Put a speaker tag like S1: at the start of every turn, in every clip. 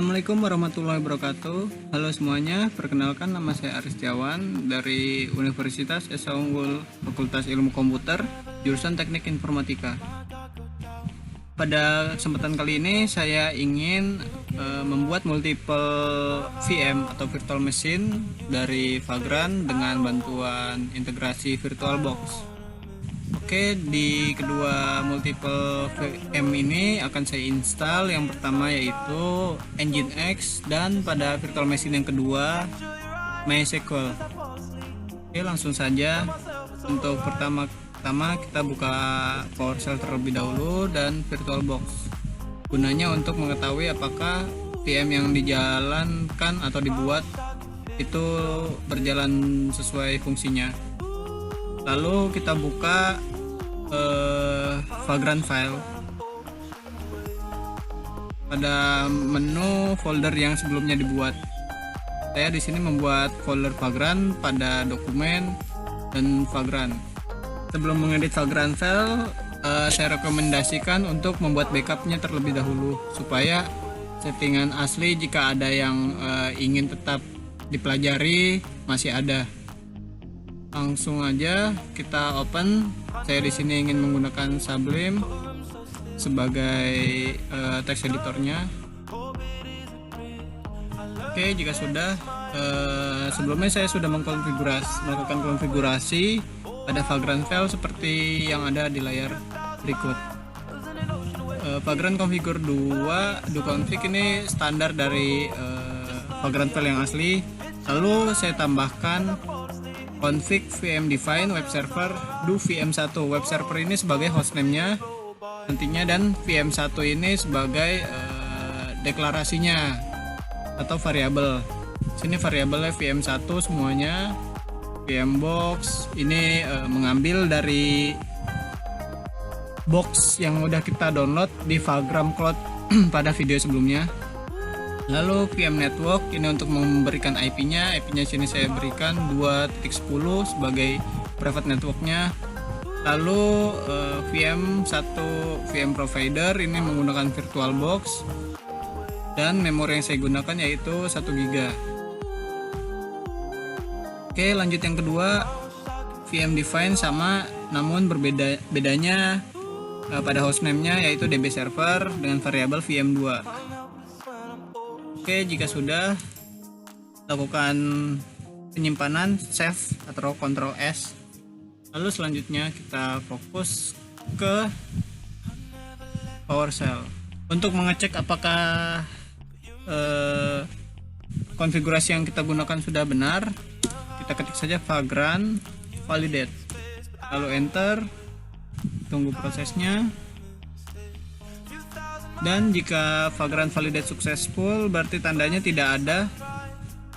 S1: Assalamualaikum warahmatullahi wabarakatuh. Halo semuanya, perkenalkan nama saya Aris Setiawan dari Universitas Esa Unggul Fakultas Ilmu Komputer, jurusan Teknik Informatika. Pada kesempatan kali ini saya ingin membuat multiple VM atau virtual machine dari Vagrant dengan bantuan integrasi VirtualBox. Oke, di kedua multiple VM ini akan saya install. Yang pertama yaitu Nginx, dan pada virtual machine yang kedua MySQL. Oke, langsung saja. Untuk pertama kita buka PowerShell terlebih dahulu dan VirtualBox. Gunanya untuk mengetahui apakah VM yang dijalankan atau dibuat itu berjalan sesuai fungsinya. Lalu kita buka Vagrant file. Pada menu folder yang sebelumnya dibuat, saya di sini membuat folder Vagrant pada dokumen dan Vagrant. Sebelum mengedit Vagrant file, saya rekomendasikan untuk membuat backupnya terlebih dahulu supaya settingan asli jika ada yang ingin tetap dipelajari masih ada. Langsung aja kita open. Saya di sini ingin menggunakan Sublime sebagai text editornya. Oke, jika sudah, sebelumnya saya sudah melakukan konfigurasi pada Vagrant file seperti yang ada di layar berikut. Vagrant configure 2 config ini standar dari Vagrant file yang asli. Lalu saya tambahkan config VM define web server do VM1. Web server ini sebagai hostname-nya nantinya, dan VM1 ini sebagai deklarasinya atau variabel. Sini variabelnya VM1 semuanya. VMbox ini mengambil dari box yang udah kita download di Vagrant Cloud pada video sebelumnya. Lalu VM network ini untuk memberikan IP-nya. IP-nya sini saya berikan 2.10 sebagai private networknya. Lalu VM1 VM provider ini menggunakan VirtualBox, dan memori yang saya gunakan yaitu 1 GB. Oke, lanjut yang kedua, VM define sama, namun bedanya pada hostname-nya yaitu DB server dengan variabel VM2. Oke, jika sudah, lakukan penyimpanan, save atau Ctrl S. Lalu selanjutnya kita fokus ke PowerShell untuk mengecek apakah konfigurasi yang kita gunakan sudah benar. Kita ketik saja Vagrant validate, lalu enter, tunggu prosesnya. Dan jika Vagrant validate successful, berarti tandanya tidak ada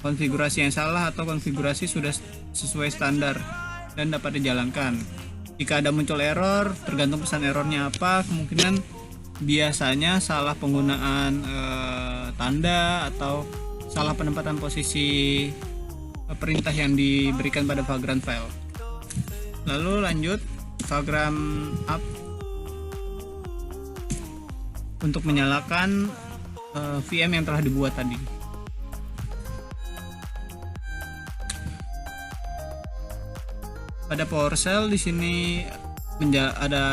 S1: konfigurasi yang salah atau konfigurasi sudah sesuai standar dan dapat dijalankan. Jika ada muncul error, tergantung pesan errornya apa, kemungkinan biasanya salah penggunaan tanda atau salah penempatan posisi perintah yang diberikan pada Vagrant file. Lalu lanjut Vagrant up untuk menyalakan VM yang telah dibuat tadi. Pada PowerShell di sini ada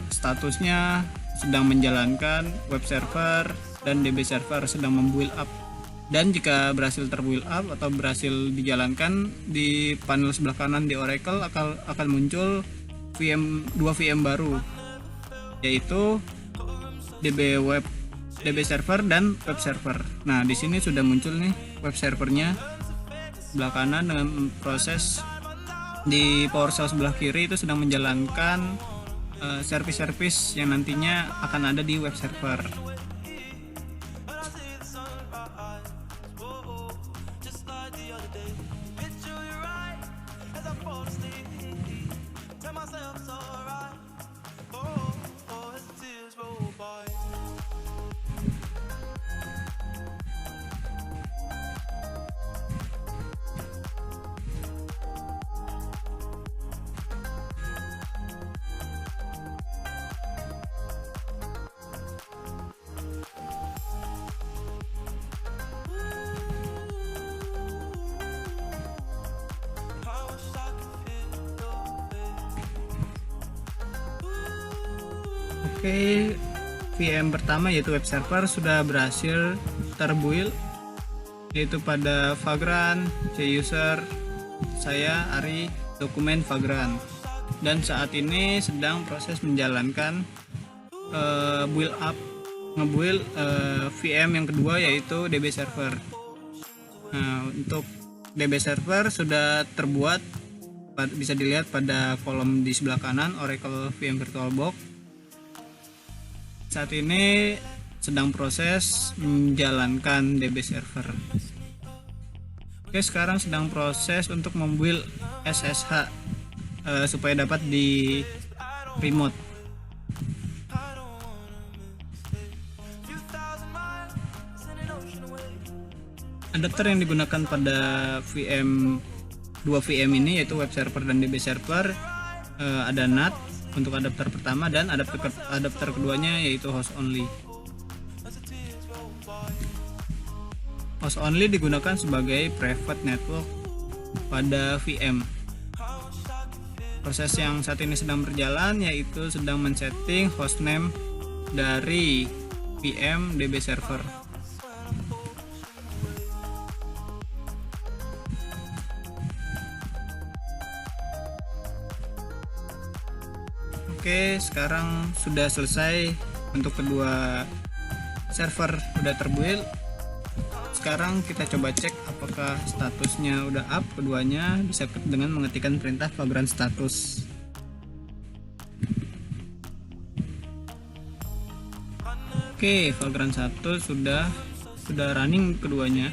S1: statusnya sedang menjalankan, web server dan DB server sedang membuild up. Dan jika berhasil terbuild up atau berhasil dijalankan, di panel sebelah kanan di Oracle akan muncul dua VM baru, yaitu DB server dan web server. Nah, di sini sudah muncul nih web servernya sebelah kanan dengan proses di PowerShell sebelah kiri itu sedang menjalankan service-service yang nantinya akan ada di web server. Oke, VM pertama yaitu web server sudah berhasil terbuild, yaitu pada Vagrant, Cuser, saya Ari, dokumen Vagrant, dan saat ini sedang proses menjalankan ngebuild VM yang kedua yaitu DB server. Nah, untuk DB server sudah terbuat, bisa dilihat pada kolom di sebelah kanan Oracle VM VirtualBox. Saat ini sedang proses menjalankan DB server. Oke, sekarang sedang proses untuk membuild SSH supaya dapat di remote. Adapter yang digunakan pada dua VM ini yaitu web server dan DB server, ada NAT untuk adapter pertama dan adapter keduanya yaitu host only. Host only digunakan sebagai private network pada VM. Proses yang saat ini sedang berjalan yaitu sedang men-setting hostname dari VM DB server. Oke, sekarang sudah selesai untuk kedua server, udah terbuild. Sekarang kita coba cek apakah statusnya udah up keduanya, bisa dengan mengetikkan perintah Vagrant status. Oke, Vagrant 1 sudah running keduanya.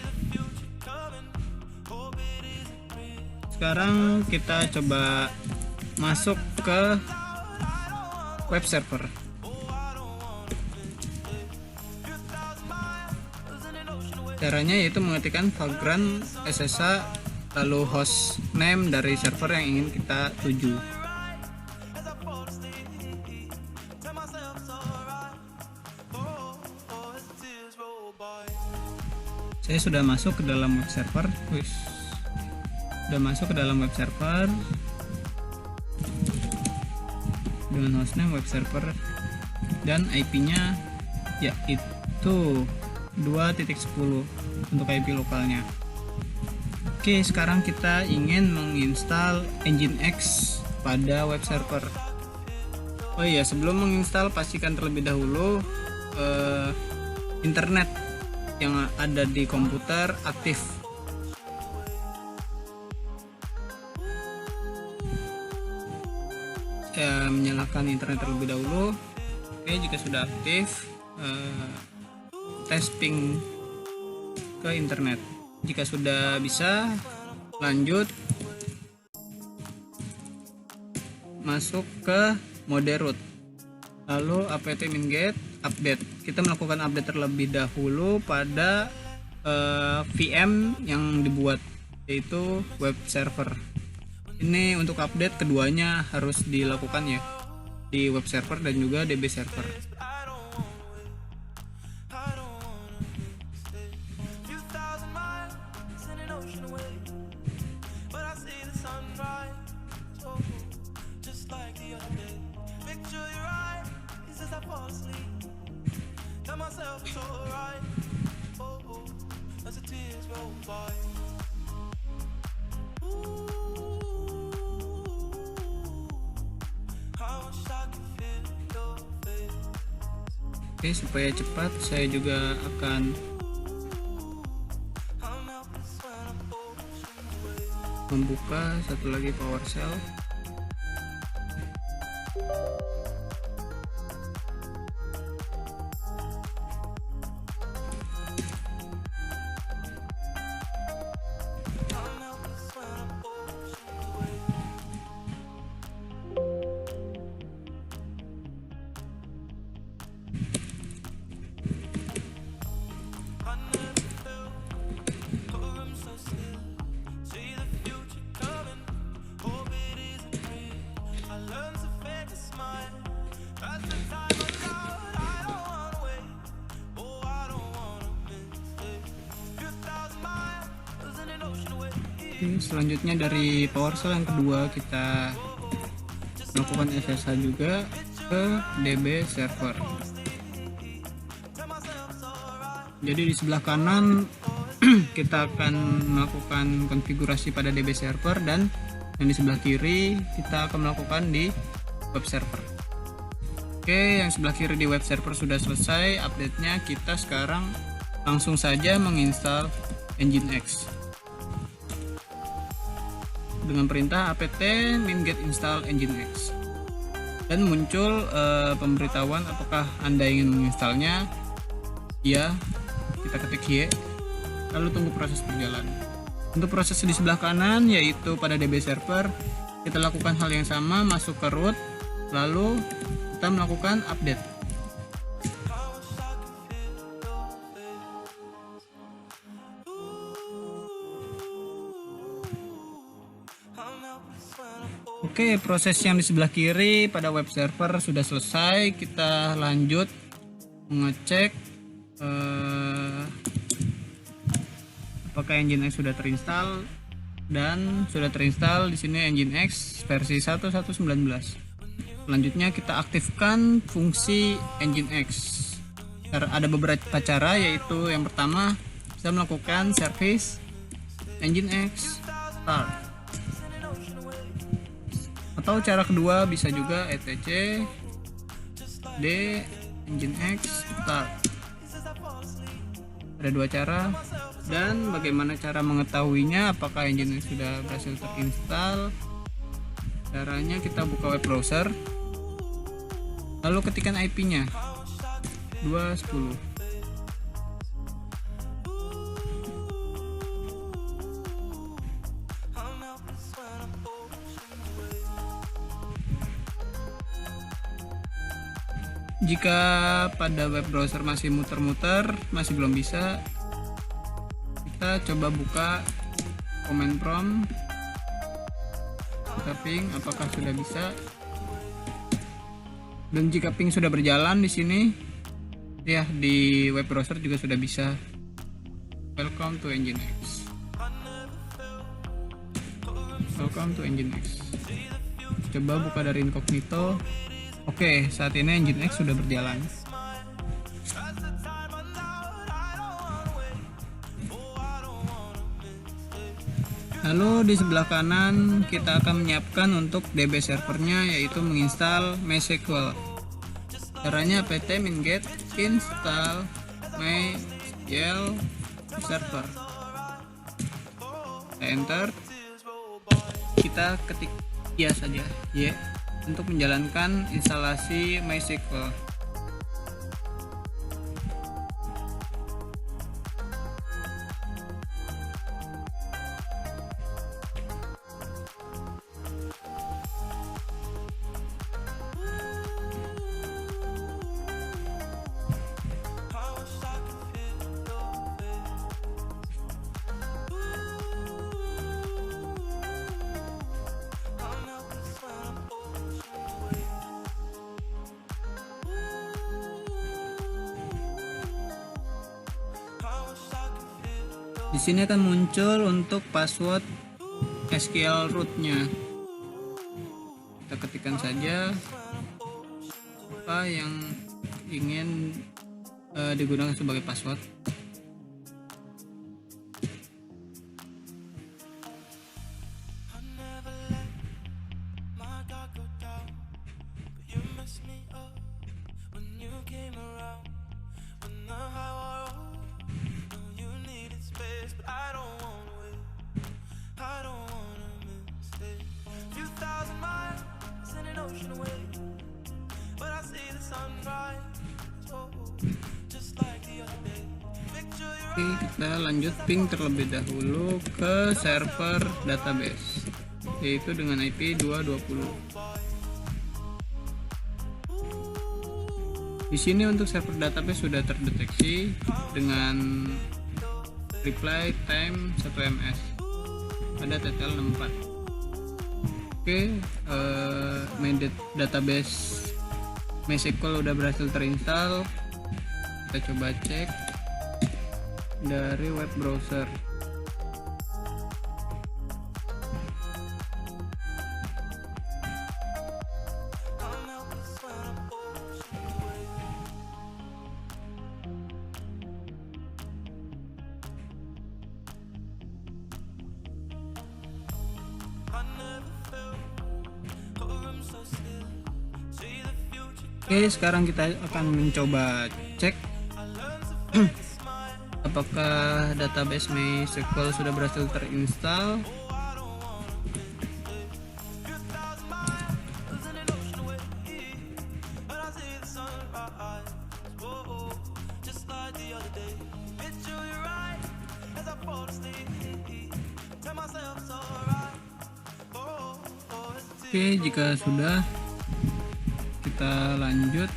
S1: Sekarang kita coba masuk ke web server. Caranya yaitu mengetikkan Vagrant SSH lalu host name dari server yang ingin kita tuju. Saya sudah masuk ke dalam web server. Sudah masuk ke dalam web server dengan hostname web server dan IP-nya yaitu 2.10 untuk IP lokalnya. Oke, sekarang kita ingin menginstal Nginx pada web server. Oh iya, sebelum menginstal pastikan terlebih dahulu internet yang ada di komputer aktif. Saya menyalakan internet terlebih dahulu. Oke, jika sudah aktif, tes ping ke internet. Jika sudah bisa, lanjut masuk ke mode root, lalu apt-get update. Kita melakukan update terlebih dahulu pada VM yang dibuat, yaitu web server. Ini untuk update keduanya harus dilakukan ya, di web server dan juga DB server. Oke, supaya cepat saya juga akan membuka satu lagi PowerShell. Oke, selanjutnya dari PowerShell yang kedua kita melakukan SSH juga. ke DB server. Jadi di sebelah kanan kita akan melakukan konfigurasi pada DB server, dan yang di sebelah kiri kita akan melakukan di web server. Oke, yang sebelah kiri di web server sudah selesai update-nya. Kita sekarang langsung saja menginstal Nginx dengan perintah apt min-get install Nginx, dan muncul pemberitahuan apakah Anda ingin menginstalnya. Ya, kita ketik Y, lalu tunggu proses berjalan. Untuk proses di sebelah kanan, yaitu pada DB server, kita lakukan hal yang sama, masuk ke root, lalu kita melakukan update. Oke, proses yang di sebelah kiri pada web server sudah selesai. Kita lanjut mengecek apakah Nginx sudah terinstall, dan sudah terinstall di sini Nginx versi 1.1.19. Selanjutnya kita aktifkan fungsi Nginx. Ada beberapa cara, yaitu yang pertama bisa melakukan service Nginx start, atau cara kedua bisa juga etc d Nginx start. Ada dua cara, dan bagaimana cara mengetahuinya apakah Nginx sudah berhasil terinstall? Caranya kita buka web browser, lalu ketikkan IP-nya 210. Jika pada web browser masih muter-muter, masih belum bisa, kita coba buka command prompt, kita ping apakah sudah bisa. Dan jika ping sudah berjalan di sini, ya di web browser juga sudah bisa. Welcome to Nginx. Welcome to Nginx. Coba buka dari incognito. Oke, saat ini Nginx sudah berjalan. Lalu di sebelah kanan kita akan menyiapkan untuk DB servernya, yaitu menginstal MySQL. Caranya apt min-get install MySQL server. Kita enter. Kita ketik ya saja, ya, untuk menjalankan instalasi MySQL. Di sini akan muncul untuk password SQL root-nya. Kita ketikkan saja apa yang ingin digunakan sebagai password. Oke, kita lanjut ping terlebih dahulu ke server database, yaitu dengan IP 220. Di sini untuk server database sudah terdeteksi dengan reply time 1 ms pada TTL 64. Oke, main database MySQL udah berhasil terinstall. Kita coba cek dari web browser. Oke, sekarang kita akan mencoba cek apakah database MySQL sudah berhasil terinstall. Oke, jika sudah, kita lanjut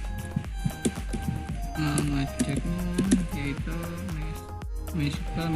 S1: mengeceknya, yaitu MySQL.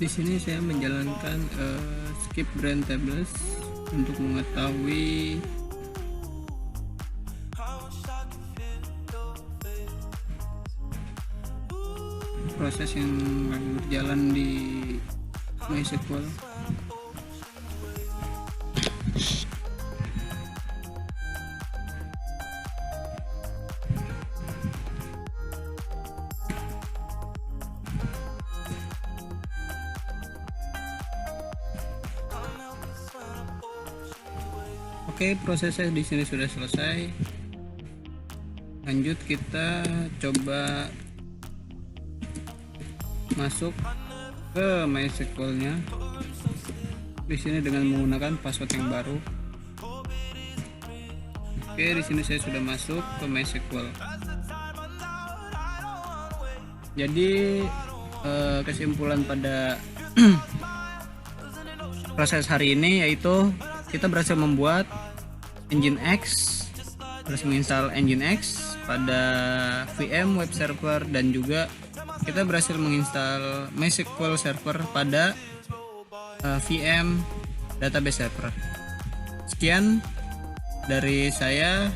S1: Di sini saya menjalankan skip brand tables untuk mengetahui proses yang lagi berjalan di MySQL. Oke, prosesnya di sini sudah selesai. Lanjut kita coba masuk ke MySQL-nya. Di sini dengan menggunakan password yang baru. Oke, di sini saya sudah masuk ke MySQL. Jadi kesimpulan pada proses hari ini yaitu kita berhasil membuat Nginx, berhasil menginstal Nginx pada VM web server, dan juga kita berhasil menginstal MySQL server pada VM database server. Sekian dari saya,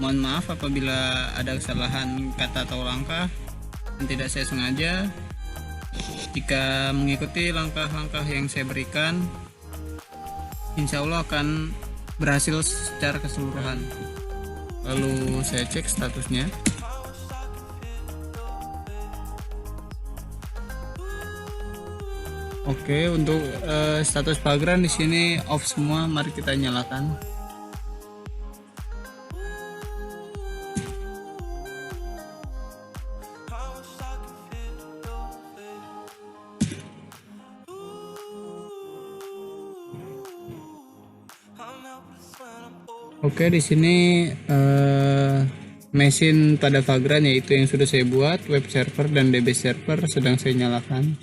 S1: mohon maaf apabila ada kesalahan kata atau langkah yang tidak saya sengaja. Jika mengikuti langkah-langkah yang saya berikan, insya Allah akan berhasil secara keseluruhan. Lalu saya cek statusnya. Oke, untuk status Vagrant di sini off semua. Mari kita nyalakan. Oke, di sini mesin pada Vagrant yaitu yang sudah saya buat, web server dan DB server sedang saya nyalakan.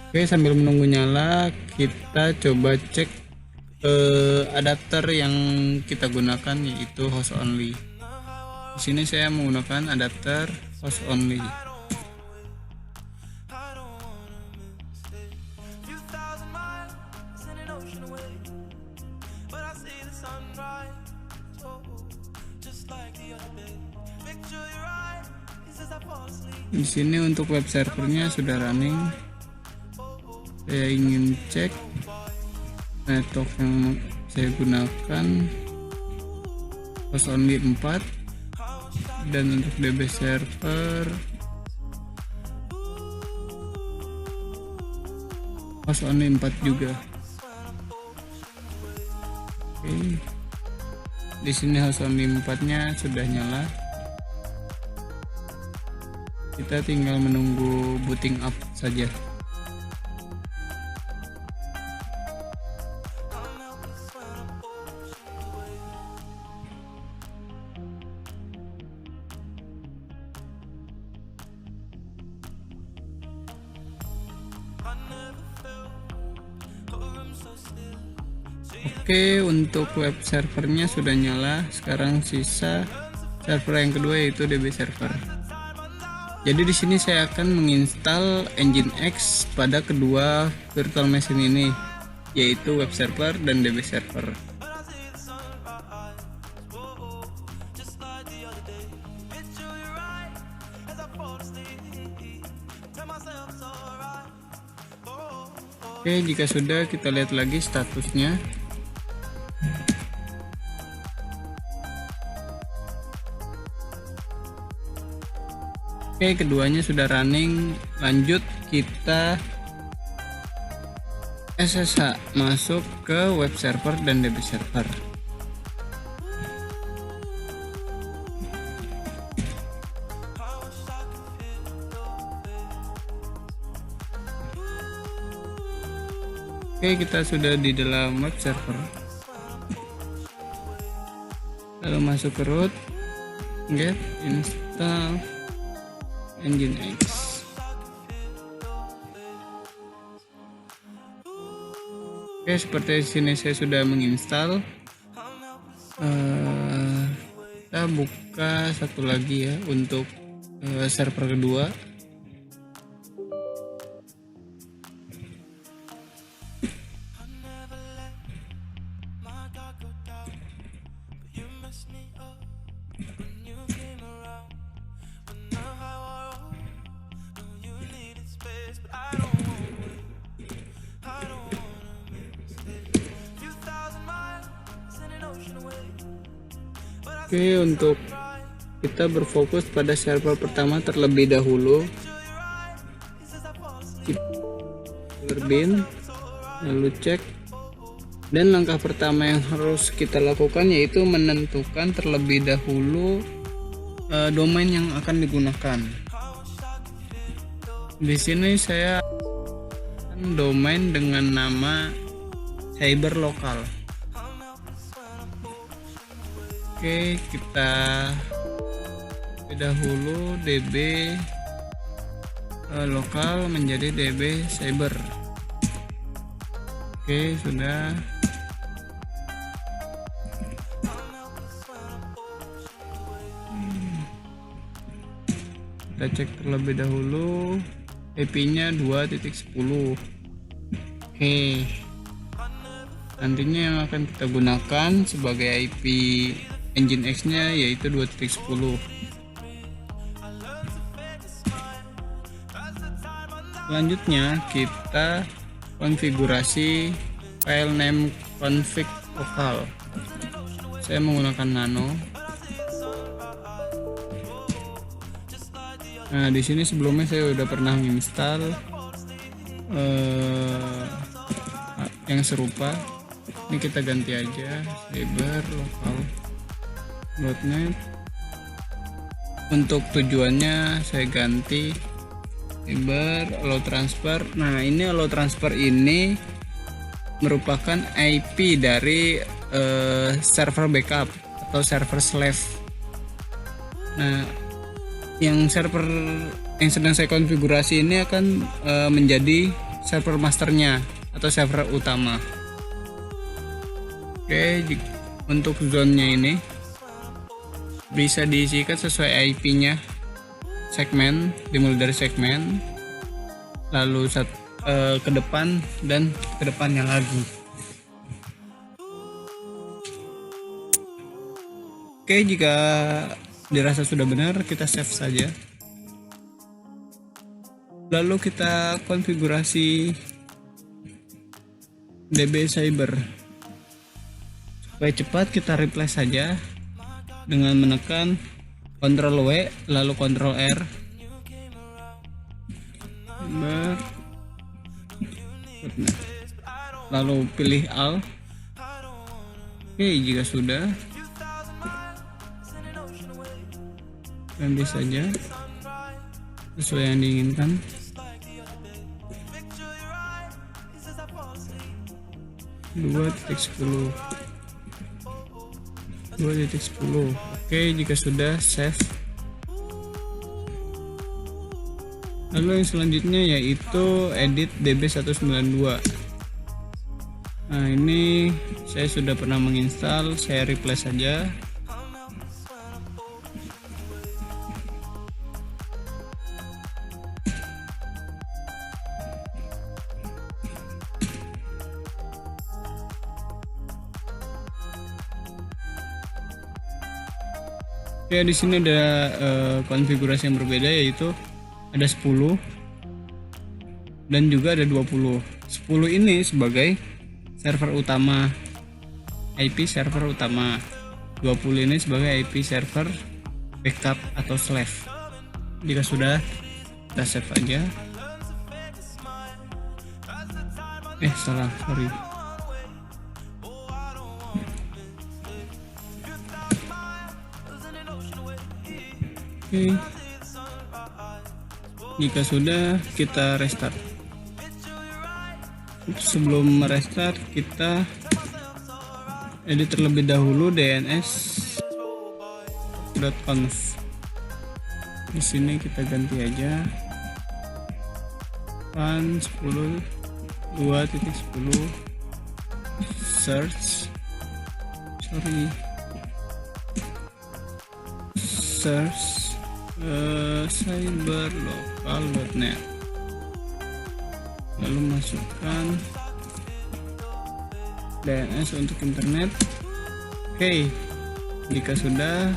S1: Oke, sambil menunggu nyala, kita coba cek adapter yang kita gunakan yaitu host only. Di sini saya menggunakan adapter host only. Di sini untuk web servernya sudah running. Saya ingin cek network yang saya gunakan host only 4, dan untuk DB server host only 4 juga. Oke. Di sini host only 4-nya sudah nyala. Kita tinggal menunggu booting up saja. Oke, untuk web servernya sudah nyala. Sekarang sisa server yang kedua yaitu DB server. Jadi di sini saya akan menginstal Nginx pada kedua virtual machine ini, yaitu web server dan DB server. Oke, jika sudah, kita lihat lagi statusnya. Oke, keduanya sudah running. Lanjut kita SSH masuk ke web server dan DB server. Oke, kita sudah di dalam web server. Lalu masuk ke root, get install Nginx. Oke, seperti sini saya sudah menginstal. Kita buka satu lagi ya untuk server kedua. Oke, untuk kita berfokus pada server pertama terlebih dahulu. Bin, lalu cek. Dan langkah pertama yang harus kita lakukan yaitu menentukan terlebih dahulu domain yang akan digunakan. Di sini saya domain dengan nama cyberlocal. Oke, kita dahulu db lokal menjadi db cyber. Oke, sudah. Kita cek terlebih dahulu IP-nya 2.10. Oke, nantinya yang akan kita gunakan sebagai IP Nginx nya yaitu 2.10. Selanjutnya kita konfigurasi file name config lokal. Saya menggunakan nano. Nah, di sini sebelumnya saya udah pernah menginstal yang serupa. Ini kita ganti aja cyberlocal.net. Untuk tujuannya saya ganti cyber allow transfer. Nah, ini allow transfer ini merupakan IP dari server backup atau server slave. Nah, yang server yang sedang saya konfigurasi ini akan menjadi server masternya atau server utama. Oke, untuk zonnya ini bisa diisikan sesuai IP-nya, segmen, dimulai dari segmen, lalu ke depan dan ke depannya lagi. Oke, jika dirasa sudah benar, kita save saja. Lalu kita konfigurasi DB Cyber. Supaya cepat, kita replace saja dengan menekan Ctrl W lalu Ctrl R. Lalu pilih Alt. Oke, jika sudah, ganti saja sesuai yang diinginkan. Dua titik 10. Oke, jika sudah, save. Lalu yang selanjutnya yaitu edit db192. Nah, ini saya sudah pernah menginstal, saya replace saja. Ya, di sini ada konfigurasi yang berbeda, yaitu ada 10 dan juga ada 20. 10 ini sebagai server utama, IP server utama. 20 ini sebagai IP server backup atau slave. Jika sudah, kita save aja. Sorry. Oke. Jika sudah, kita restart. Sebelum merestart, kita edit terlebih dahulu dns.conf. Di sini kita ganti aja pan 10 2.10 search cyberlocal.net, lalu masukkan DNS untuk internet. Oke, jika sudah,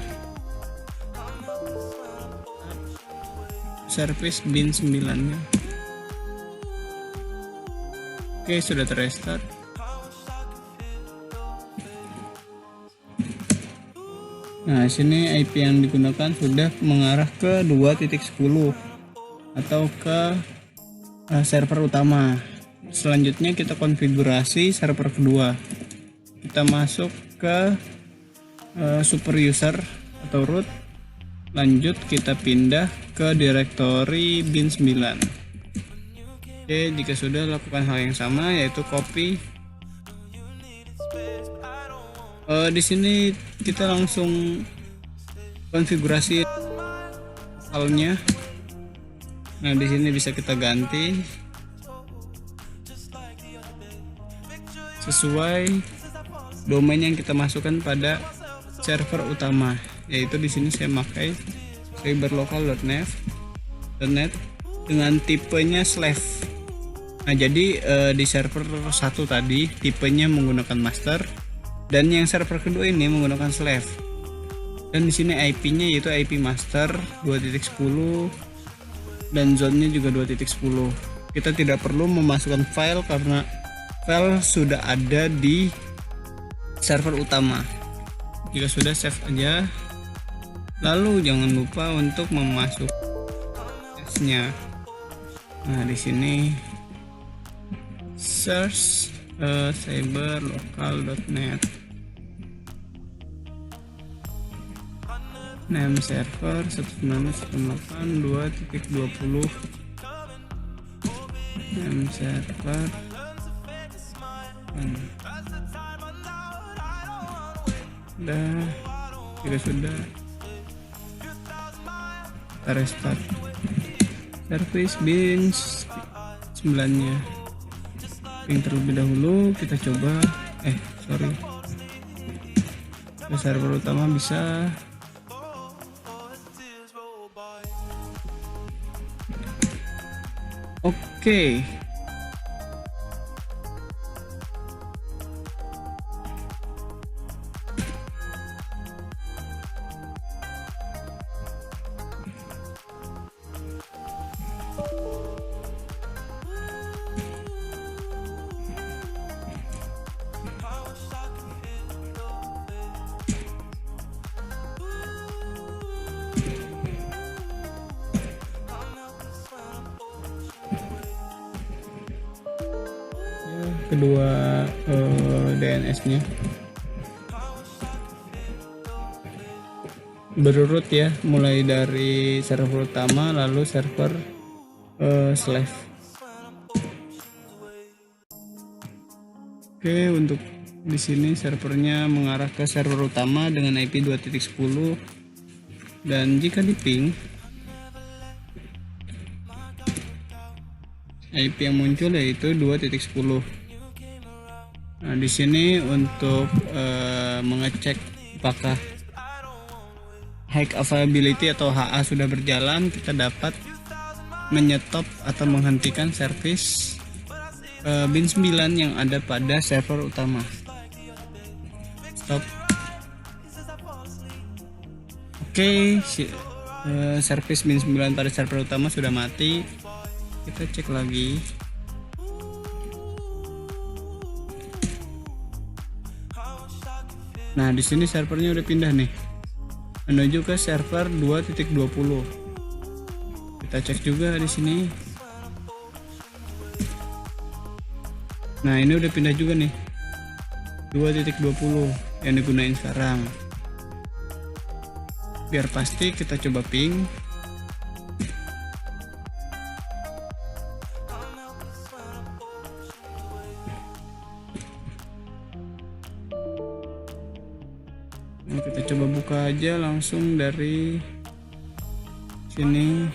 S1: service bin 9-nya. Oke, sudah terrestart. Nah, sini IP yang digunakan sudah mengarah ke 2.10 atau ke server utama. Selanjutnya kita konfigurasi server kedua. Kita masuk ke super user atau root. Lanjut kita pindah ke direktori bin9. Oke, jika sudah lakukan hal yang sama, yaitu copy. Di sini kita langsung konfigurasi filenya. Nah, di sini bisa kita ganti sesuai domain yang kita masukkan pada server utama, yaitu di sini saya pakai cyberlocal.net dengan tipenya slave. Nah, jadi di server 1 tadi tipenya menggunakan master, dan yang server kedua ini menggunakan slave. Dan di sini IP-nya yaitu IP master 2.10 dan zone-nya juga 2.10. Kita tidak perlu memasukkan file karena file sudah ada di server utama. Jika sudah, save aja. Lalu jangan lupa untuk memasukkan aksesnya. Nah, di sini search cyberlocal.net, name server 192.2.20, name server. Udah, jika sudah, kita restart service bin9 nya. Ping terlebih dahulu, kita coba ke server utama bisa. Oke. Kedua DNS-nya berurut ya, mulai dari server utama lalu server slave. Oke, untuk di sini servernya mengarah ke server utama dengan IP 2.10, dan jika di ping, IP yang muncul yaitu 2.10. Nah, di sini untuk mengecek apakah hack availability atau HA sudah berjalan, kita dapat menyetop atau menghentikan service bin9 yang ada pada server utama. Stop. Oke, service bin9 pada server utama sudah mati. Kita cek lagi. Nah, di sini servernya udah pindah nih, menuju ke server 2.20. Kita cek juga di sini. Nah, ini udah pindah juga nih, 2.20 yang digunain sekarang. Biar pasti kita coba ping. Nah, kita coba buka aja langsung dari sini.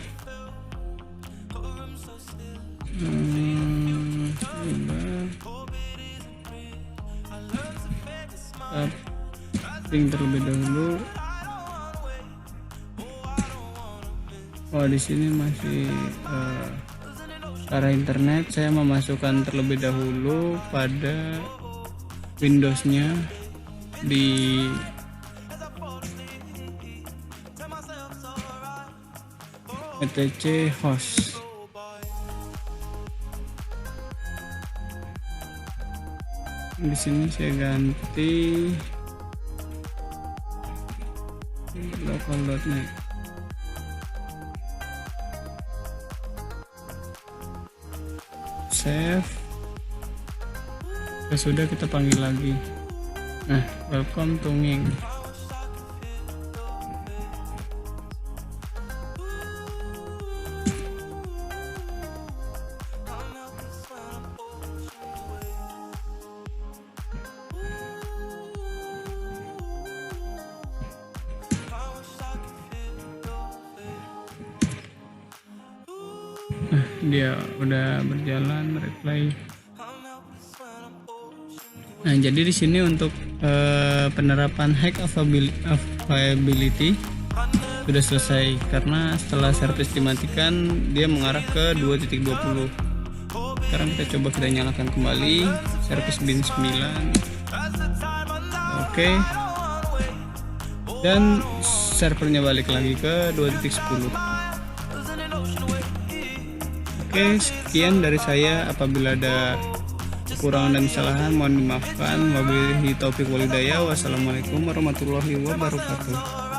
S1: Ping terlebih dahulu. Oh, di sini masih arah internet. Saya memasukkan terlebih dahulu pada Windows-nya di etc host. Di sini saya ganti local.net. Save. Ya sudah, kita panggil lagi. Nah, welcome to Ming. Nah, dia udah berjalan reply. Nah, jadi di sini untuk penerapan hack availability sudah selesai, karena setelah service dimatikan dia mengarah ke 2.20. Sekarang kita nyalakan kembali service bin 9. Oke. Dan servernya balik lagi ke 2.10. Oke, sekian dari saya. Apabila ada kekurangan dan kesalahan mohon dimaafkan. Wabillahi taufiq walhidayah. Wassalamualaikum warahmatullahi wabarakatuh.